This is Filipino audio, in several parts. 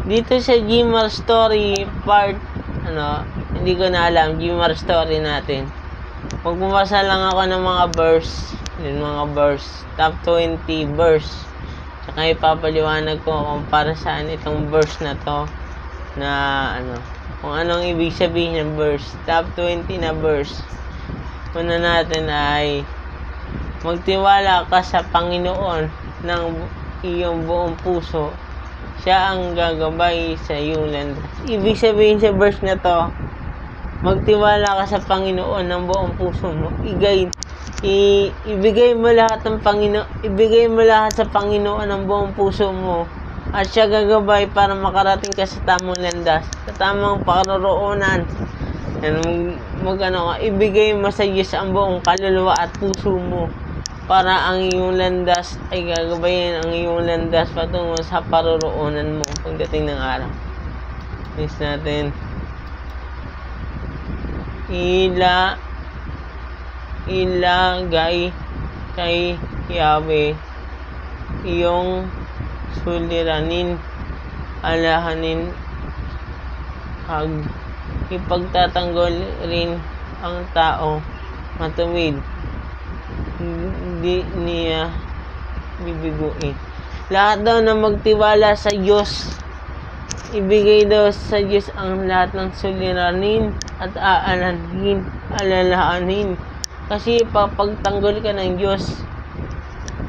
Dito sa Gmar Story part, hindi ko na alam, Gmar Story natin. Magbabasa lang ako ng mga verse, top 20 verse. Tsaka ipapaliwanag ko kung para saan itong verse na to, na kung anong ibig sabihin ng verse, top 20 na verse. Una natin ay, magtiwala ka sa Panginoon ng iyong buong puso. Siya ang gagabay sa iyong landas. Ibig sabihin sa verse na to, magtiwala ka sa Panginoon ng buong puso mo. Ibigay mo lahat sa Panginoon ng buong puso mo. At siya gagabay para makarating ka sa tamang landas, sa tamang paroroonan. Ibigay mo sa Diyos ang buong kaluluwa at puso mo, para ang iyong landas ay gagabayin ang iyong landas patungo sa paroroonan mo pagdating ng araw. Next natin. Ilagay kay Yahweh iyong suliranin, alahanin, ipagtatanggol rin ang tao matuwid, hindi niya bibiguin. Lahat daw na magtiwala sa Diyos, ibigay daw sa Diyos ang lahat ng suliranin at alalahanin. Kasi pagtanggol ka ng Diyos,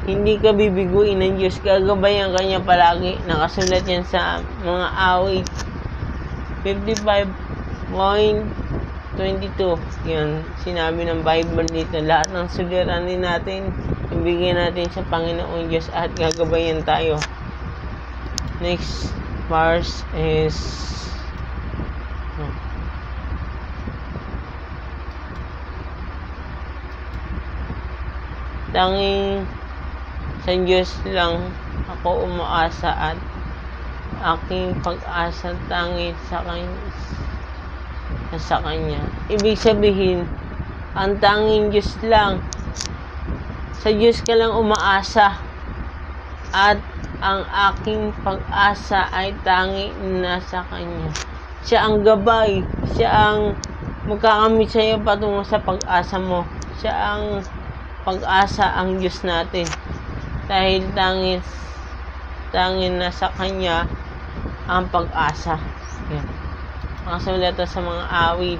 hindi ka bibiguin ng Diyos, gagabayan ka niya palagi. Nakasulat yan sa mga awit 55.22. Yan, sinabi ng Bible dito. Lahat ng suliranin natin, ibigay natin sa Panginoong Diyos at gagabayan tayo. Next verse is tanging sa Diyos lang ako umaasa at aking pag-asa tanging sa Kanya. Ibig sabihin, ang tanging Diyos lang, sa Diyos ka lang umaasa, at ang aking pag-asa ay tanging nasa Kanya. Siya ang gabay, siya ang magkakamit sa iyo patungo sa pag-asa mo. Siya ang pag-asa, ang Diyos natin. Dahil tanging nasa Kanya ang pag-asa. Yan. Nakasulat sa mga awit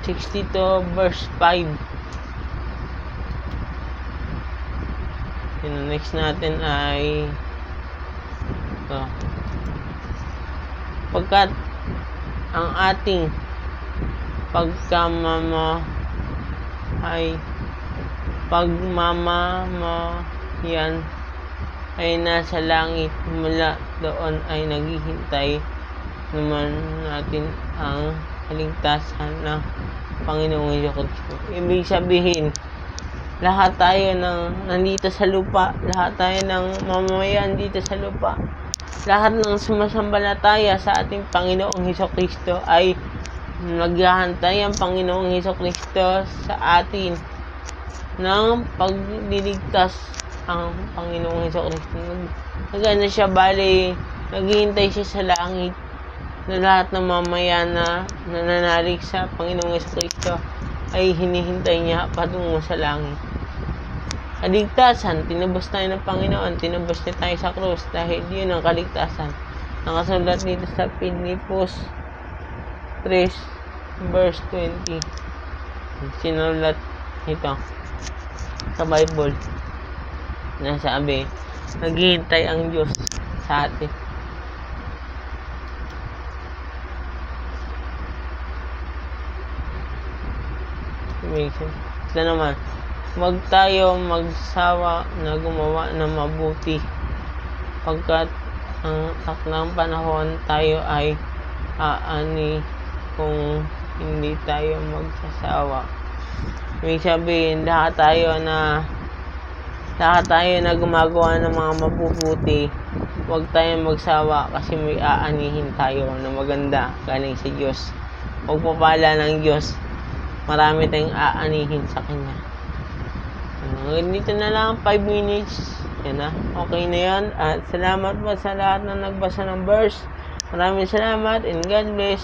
62 verse 5. Yung next natin ay ito. Pagkat ang ating pagmamamayan ay nasa langit, mula doon ay naghihintay naman natin ang kaligtasan ng Panginoong Jesucristo. Ibig sabihin, lahat tayo nandito sa lupa, lahat tayo ng mamamayan dito sa lupa, lahat ng sumasambalataya sa ating Panginoong Jesucristo ay naghahantay ang Panginoong Jesucristo sa atin ng pagliligtas. Ang Panginoong Jesucristo, siya, bali, naghihintay siya sa langit, na lahat ng mamayan na nananalig sa Panginoong Jesucristo ay hinihintay niya patungo sa langit. Kaligtasan, tinubos tayo ng Panginoon, tinubos niya tayo sa krus, dahil yun ang kaligtasan. Nakasulat dito sa Pilipos 3 verse 20. Sinulat ito sa Bible, nasabi, naghihintay ang Diyos sa atin. Ito naman, huwag tayo magsawa na gumawa ng mabuti, pagkat ang takdang panahon tayo ay aani kung hindi tayo magsasawa. Ibig sabihin, lahat tayo na gumagawa ng mga mabubuti, huwag tayong magsawa, kasi may aanihin tayo na maganda galing sa Diyos. Pagpapala ng Diyos, marami tayong aanihin sa Kanya. Ganito na lang, 5 minutes. Yan na. Okay na yan. At salamat po sa lahat na nagbasa ng verse. Maraming salamat and God bless.